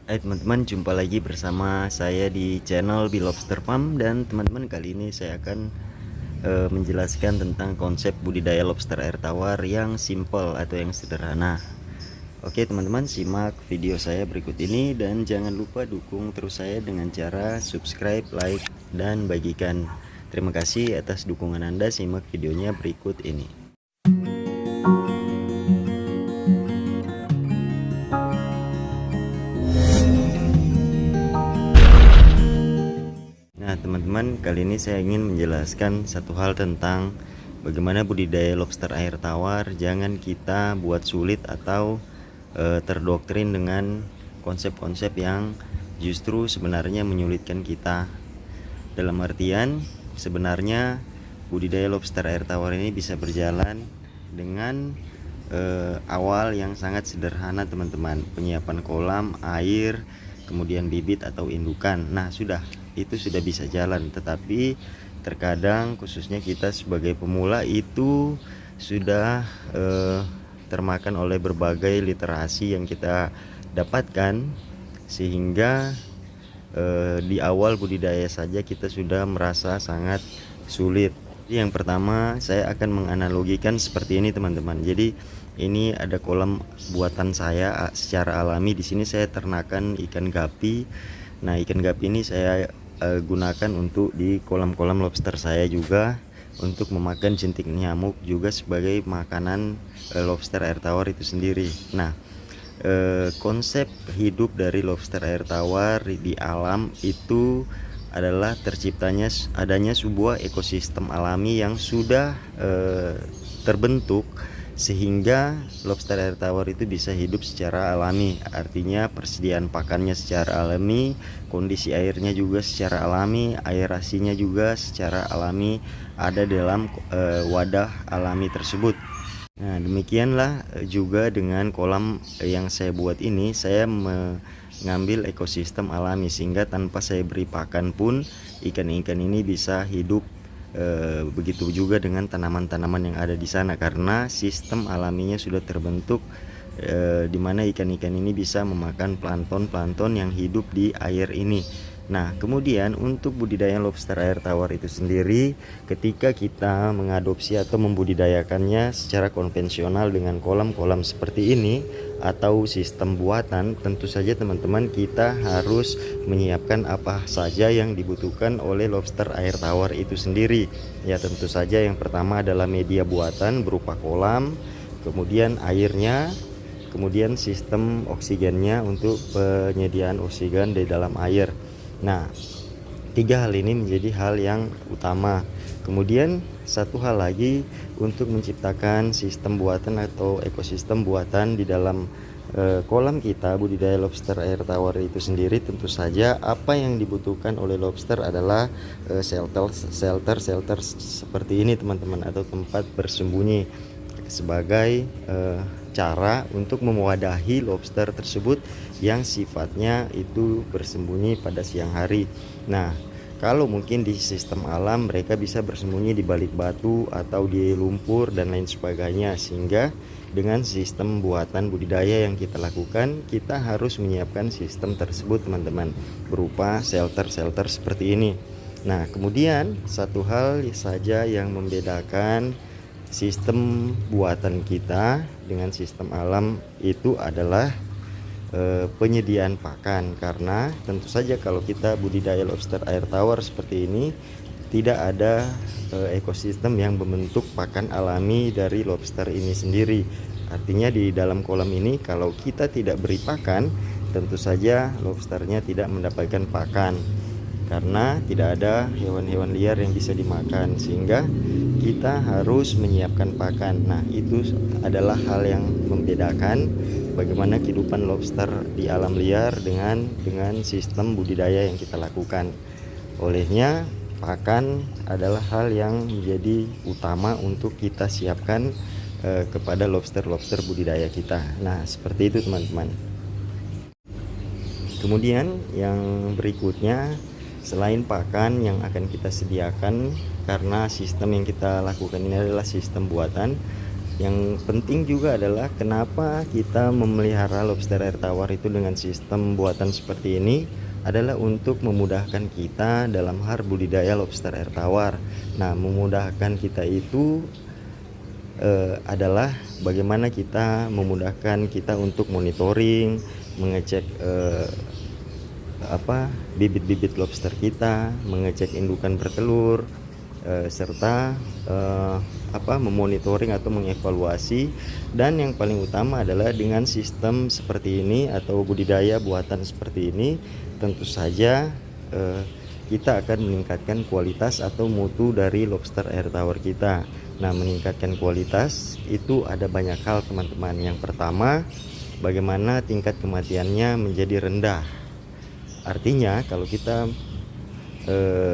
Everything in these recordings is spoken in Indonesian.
Hai teman-teman, jumpa lagi bersama saya di channel Lobster Farm. Dan teman-teman, kali ini saya akan menjelaskan tentang konsep budidaya lobster air tawar yang simple atau yang sederhana. Oke teman-teman, simak video saya berikut ini dan jangan lupa dukung terus saya dengan cara subscribe, like, dan bagikan. Terima kasih atas dukungan Anda. Simak videonya berikut ini. Nah teman-teman, kali ini saya ingin menjelaskan satu hal tentang bagaimana budidaya lobster air tawar. Jangan kita buat sulit atau terdoktrin dengan konsep-konsep yang justru sebenarnya menyulitkan kita. Dalam artian, sebenarnya budidaya lobster air tawar ini bisa berjalan dengan awal yang sangat sederhana teman-teman. Penyiapan kolam, air, kemudian bibit atau indukan. Nah itu sudah bisa jalan. Tetapi terkadang khususnya kita sebagai pemula itu sudah termakan oleh berbagai literasi yang kita dapatkan, sehingga di awal budidaya saja kita sudah merasa sangat sulit. Yang pertama, saya akan menganalogikan seperti ini teman-teman. Jadi ini ada kolam buatan saya secara alami. Di sini saya ternakan ikan gapi. Nah, ikan gapi ini saya gunakan untuk di kolam-kolam lobster saya juga, untuk memakan jentik nyamuk, juga sebagai makanan lobster air tawar itu sendiri. Nah, konsep hidup dari lobster air tawar di alam itu adalah terciptanya adanya sebuah ekosistem alami yang sudah terbentuk, sehingga lobster air tawar itu bisa hidup secara alami. Artinya persediaan pakannya secara alami, kondisi airnya juga secara alami, aerasinya juga secara alami ada dalam wadah alami tersebut. Nah demikianlah juga dengan kolam yang saya buat ini. Saya mengambil ekosistem alami, sehingga tanpa saya beri pakan pun ikan-ikan ini bisa hidup. Begitu juga dengan tanaman-tanaman yang ada di sana, karena sistem alaminya sudah terbentuk, di mana ikan-ikan ini bisa memakan plankton-plankton yang hidup di air ini. Nah kemudian untuk budidaya lobster air tawar itu sendiri, ketika kita mengadopsi atau membudidayakannya secara konvensional dengan kolam-kolam seperti ini atau sistem buatan, tentu saja teman-teman kita harus menyiapkan apa saja yang dibutuhkan oleh lobster air tawar itu sendiri. Ya tentu saja yang pertama adalah media buatan berupa kolam, kemudian airnya, kemudian sistem oksigennya untuk penyediaan oksigen di dalam air. Nah, tiga hal ini menjadi hal yang utama. Kemudian satu hal lagi, untuk menciptakan sistem buatan atau ekosistem buatan di dalam kolam kita budidaya lobster air tawar itu sendiri, tentu saja apa yang dibutuhkan oleh lobster adalah shelter seperti ini teman-teman, atau tempat bersembunyi, sebagai cara untuk mewadahi lobster tersebut yang sifatnya itu bersembunyi pada siang hari. Nah, kalau mungkin di sistem alam mereka bisa bersembunyi di balik batu atau di lumpur dan lain sebagainya, sehingga dengan sistem buatan budidaya yang kita lakukan, kita harus menyiapkan sistem tersebut teman-teman, berupa shelter seperti ini. Nah, kemudian satu hal saja yang membedakan sistem buatan kita dengan sistem alam itu adalah penyediaan pakan. Karena tentu saja kalau kita budidaya lobster air tawar seperti ini, tidak ada ekosistem yang membentuk pakan alami dari lobster ini sendiri. Artinya di dalam kolam ini kalau kita tidak beri pakan, tentu saja lobsternya tidak mendapatkan pakan, karena tidak ada hewan-hewan liar yang bisa dimakan, sehingga kita harus menyiapkan pakan. Nah itu adalah hal yang membedakan bagaimana kehidupan lobster di alam liar dengan sistem budidaya yang kita lakukan. Olehnya pakan adalah hal yang menjadi utama untuk kita siapkan kepada lobster budidaya kita. Nah seperti itu teman-teman. Kemudian yang berikutnya, selain pakan yang akan kita sediakan, karena sistem yang kita lakukan ini adalah sistem buatan, Yang penting juga adalah kenapa kita memelihara lobster air tawar itu dengan sistem buatan seperti ini adalah untuk memudahkan kita dalam hal budidaya lobster air tawar. Nah, memudahkan kita itu adalah bagaimana kita memudahkan kita untuk monitoring, mengecek bibit-bibit lobster kita, mengecek indukan bertelur, serta memonitoring atau mengevaluasi. Dan yang paling utama adalah dengan sistem seperti ini atau budidaya buatan seperti ini, tentu saja kita akan meningkatkan kualitas atau mutu dari lobster air tawar kita. Nah, meningkatkan kualitas itu ada banyak hal teman-teman. Yang pertama, bagaimana tingkat kematiannya menjadi rendah. Artinya kalau kita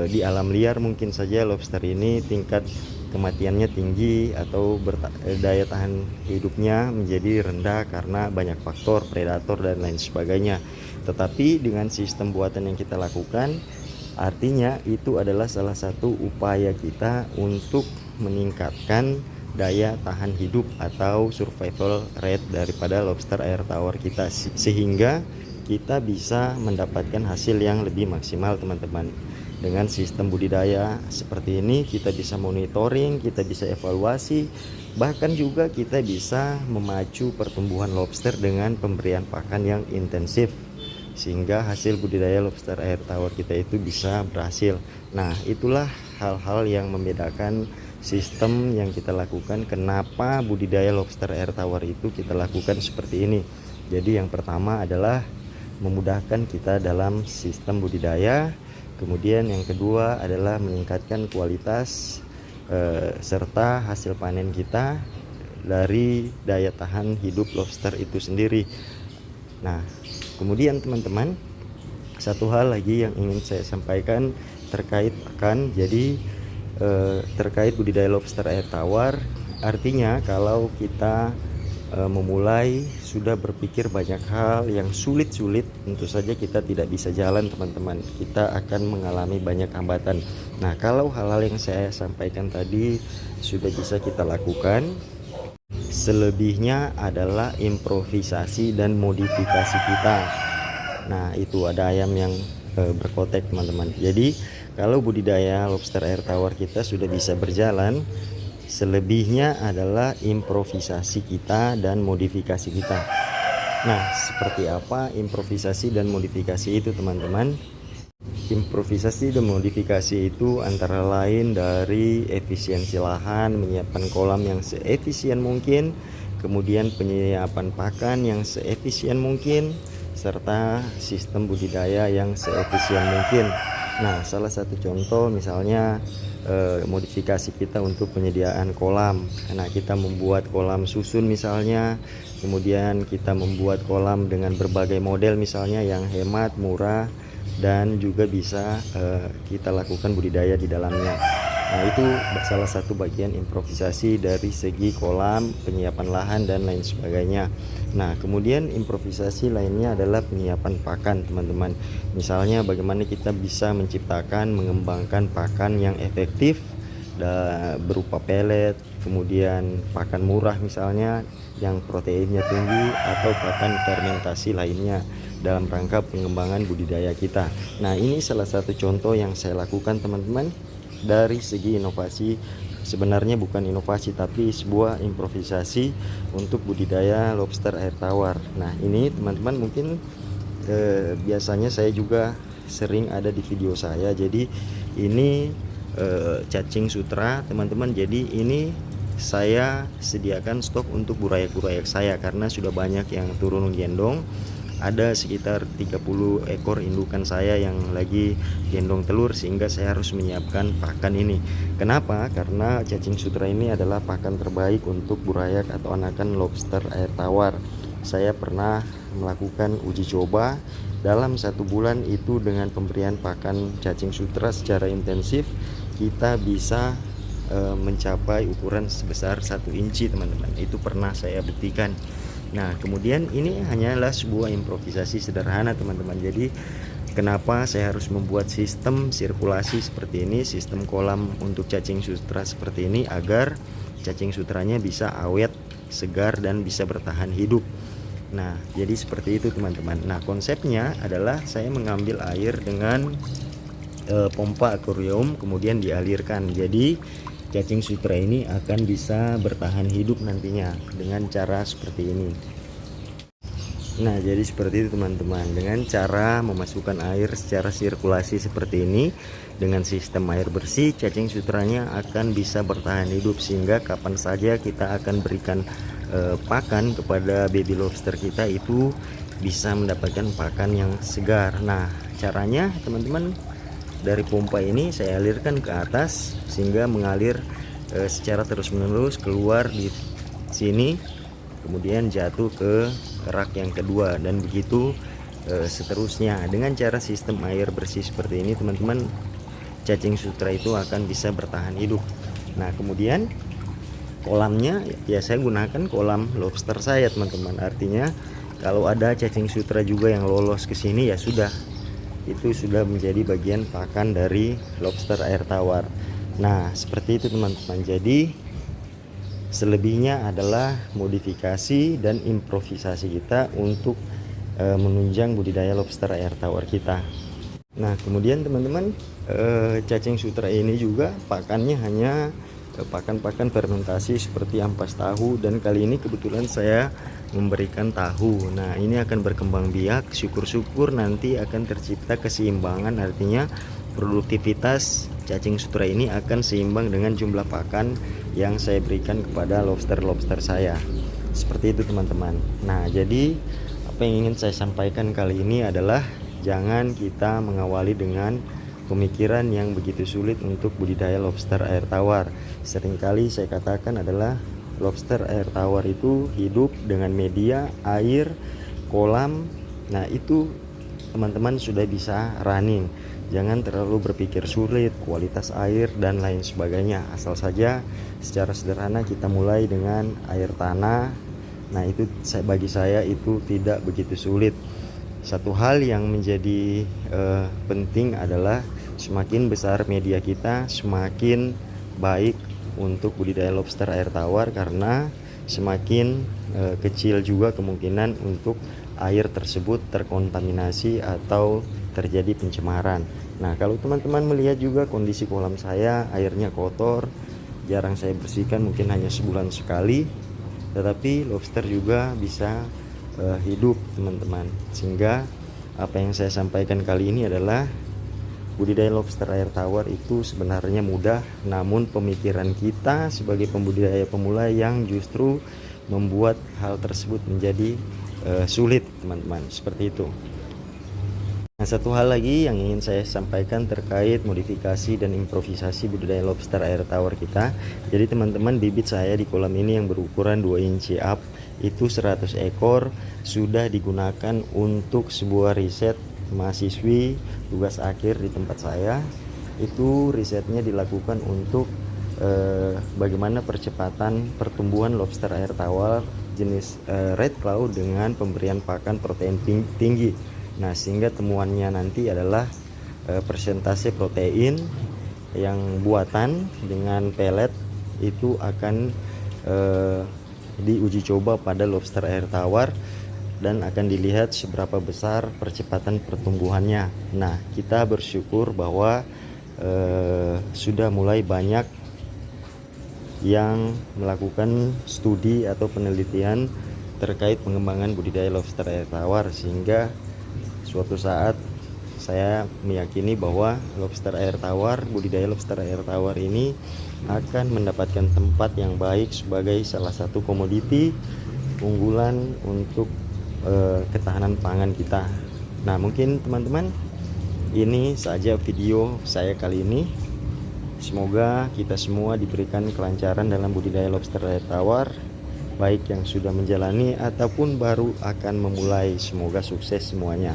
di alam liar mungkin saja lobster ini tingkat kematiannya tinggi atau daya tahan hidupnya menjadi rendah karena banyak faktor predator dan lain sebagainya. Tetapi dengan sistem buatan yang kita lakukan, artinya itu adalah salah satu upaya kita untuk meningkatkan daya tahan hidup atau survival rate daripada lobster air tawar kita, sehingga kita bisa mendapatkan hasil yang lebih maksimal teman-teman. Dengan sistem budidaya seperti ini kita bisa monitoring, kita bisa evaluasi, bahkan juga kita bisa memacu pertumbuhan lobster dengan pemberian pakan yang intensif, sehingga hasil budidaya lobster air tawar kita itu bisa berhasil. Nah, itulah hal-hal yang membedakan sistem yang kita lakukan, kenapa budidaya lobster air tawar itu kita lakukan seperti ini. Jadi yang pertama adalah memudahkan kita dalam sistem budidaya, kemudian yang kedua adalah meningkatkan kualitas serta hasil panen kita dari daya tahan hidup lobster itu sendiri. Nah, kemudian teman-teman, satu hal lagi yang ingin saya sampaikan terkait pakan. Jadi terkait budidaya lobster air tawar, artinya kalau kita memulai sudah berpikir banyak hal yang sulit-sulit, tentu saja kita tidak bisa jalan teman-teman, kita akan mengalami banyak hambatan. Nah, kalau hal-hal yang saya sampaikan tadi sudah bisa kita lakukan, selebihnya adalah improvisasi dan modifikasi kita. Nah, itu ada ayam yang berkotek teman-teman. Jadi kalau budidaya lobster air tawar kita sudah bisa berjalan, selebihnya adalah improvisasi kita dan modifikasi kita. Nah, seperti apa improvisasi dan modifikasi itu teman-teman? Improvisasi dan modifikasi itu antara lain dari efisiensi lahan, menyiapkan kolam yang seefisien mungkin, kemudian penyiapan pakan yang seefisien mungkin, serta sistem budidaya yang seefisien mungkin. Nah, salah satu contoh misalnya modifikasi kita untuk penyediaan kolam. Nah, kita membuat kolam susun misalnya, kemudian kita membuat kolam dengan berbagai model misalnya yang hemat, murah, dan juga bisa kita lakukan budidaya di dalamnya. Nah, itu salah satu bagian improvisasi dari segi kolam, penyiapan lahan, dan lain sebagainya. Nah, kemudian improvisasi lainnya adalah penyiapan pakan teman-teman. Misalnya bagaimana kita bisa menciptakan, mengembangkan pakan yang efektif berupa pelet, kemudian pakan murah misalnya yang proteinnya tinggi, atau pakan fermentasi lainnya dalam rangka pengembangan budidaya kita. Nah, ini salah satu contoh yang saya lakukan teman-teman. Dari segi inovasi, sebenarnya bukan inovasi tapi sebuah improvisasi untuk budidaya lobster air tawar. Nah, ini teman-teman mungkin biasanya saya juga sering ada di video saya. Jadi ini cacing sutra teman-teman. Jadi ini saya sediakan stok untuk burayak-burayak saya karena sudah banyak yang turun gendong. Ada sekitar 30 ekor indukan saya yang lagi gendong telur, sehingga saya harus menyiapkan pakan ini. Kenapa? Karena cacing sutra ini adalah pakan terbaik untuk burayak atau anakan lobster air tawar. Saya pernah melakukan uji coba dalam 1 bulan itu dengan pemberian pakan cacing sutra secara intensif, kita bisa mencapai ukuran sebesar 1 inci teman-teman. Itu pernah saya buktikan. Nah, kemudian ini hanyalah sebuah improvisasi sederhana teman-teman. Jadi kenapa saya harus membuat sistem sirkulasi seperti ini, sistem kolam untuk cacing sutra seperti ini, agar cacing sutranya bisa awet, segar, dan bisa bertahan hidup. Nah, jadi seperti itu teman-teman. Nah, konsepnya adalah saya mengambil air dengan pompa akuarium, kemudian dialirkan. Jadi cacing sutra ini akan bisa bertahan hidup nantinya dengan cara seperti ini. Nah, jadi seperti itu teman-teman, dengan cara memasukkan air secara sirkulasi seperti ini dengan sistem air bersih, cacing sutranya akan bisa bertahan hidup sehingga kapan saja kita akan berikan pakan kepada baby lobster kita itu bisa mendapatkan pakan yang segar. Nah, caranya teman-teman, dari pompa ini saya alirkan ke atas sehingga mengalir secara terus-menerus keluar di sini, kemudian jatuh ke rak yang kedua, dan begitu seterusnya. Dengan cara sistem air bersih seperti ini teman-teman, cacing sutra itu akan bisa bertahan hidup. Nah, kemudian kolamnya ya saya gunakan kolam lobster saya teman-teman. Artinya kalau ada cacing sutra juga yang lolos ke sini, ya sudah, itu sudah menjadi bagian pakan dari lobster air tawar. Nah, seperti itu teman-teman. Jadi selebihnya adalah modifikasi dan improvisasi kita untuk menunjang budidaya lobster air tawar kita. Nah, kemudian teman-teman, cacing sutra ini juga pakannya hanya pakan-pakan fermentasi seperti ampas tahu, dan kali ini kebetulan saya memberikan tahu. Nah, ini akan berkembang biak, syukur-syukur nanti akan tercipta keseimbangan, artinya produktivitas cacing sutra ini akan seimbang dengan jumlah pakan yang saya berikan kepada lobster-lobster saya. Seperti itu teman-teman. Nah, jadi apa yang ingin saya sampaikan kali ini adalah jangan kita mengawali dengan pemikiran yang begitu sulit untuk budidaya lobster air tawar. Seringkali saya katakan adalah lobster air tawar itu hidup dengan media air, kolam. Nah, itu teman-teman sudah bisa running. Jangan terlalu berpikir sulit, kualitas air dan lain sebagainya. Asal saja secara sederhana kita mulai dengan air tanah. Nah, itu bagi saya itu tidak begitu sulit. Satu hal yang menjadi penting adalah semakin besar media kita, semakin baik untuk budidaya lobster air tawar, karena semakin kecil juga kemungkinan untuk air tersebut terkontaminasi atau terjadi pencemaran. Nah, kalau teman-teman melihat juga kondisi kolam saya, airnya kotor, jarang saya bersihkan, mungkin hanya sebulan sekali, tetapi lobster juga bisa hidup teman-teman. Sehingga apa yang saya sampaikan kali ini adalah budidaya lobster air tawar itu sebenarnya mudah, namun pemikiran kita sebagai pembudidaya pemula yang justru membuat hal tersebut menjadi sulit teman-teman. Seperti itu. Nah, satu hal lagi yang ingin saya sampaikan terkait modifikasi dan improvisasi budidaya lobster air tawar kita. Jadi teman-teman, bibit saya di kolam ini yang berukuran 2 inci up itu 100 ekor sudah digunakan untuk sebuah riset mahasiswi tugas akhir di tempat saya. Itu risetnya dilakukan untuk bagaimana percepatan pertumbuhan lobster air tawar jenis red cloud dengan pemberian pakan protein tinggi. Nah, sehingga temuannya nanti adalah persentase protein yang buatan dengan pelet itu akan diuji coba pada lobster air tawar dan akan dilihat seberapa besar percepatan pertumbuhannya. Nah, kita bersyukur bahwa sudah mulai banyak yang melakukan studi atau penelitian terkait pengembangan budidaya lobster air tawar, sehingga suatu saat saya meyakini bahwa lobster air tawar, budidaya lobster air tawar ini akan mendapatkan tempat yang baik sebagai salah satu komoditi unggulan untuk ketahanan pangan kita. Nah, mungkin teman-teman, ini saja video saya kali ini. Semoga kita semua diberikan kelancaran dalam budidaya lobster air tawar, baik yang sudah menjalani ataupun baru akan memulai. Semoga sukses semuanya.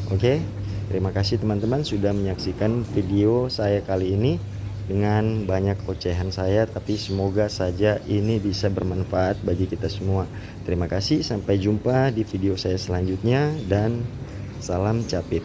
Oke, terima kasih teman-teman sudah menyaksikan video saya kali ini dengan banyak ocehan saya, tapi semoga saja ini bisa bermanfaat bagi kita semua. Terima kasih, sampai jumpa di video saya selanjutnya, dan salam capit.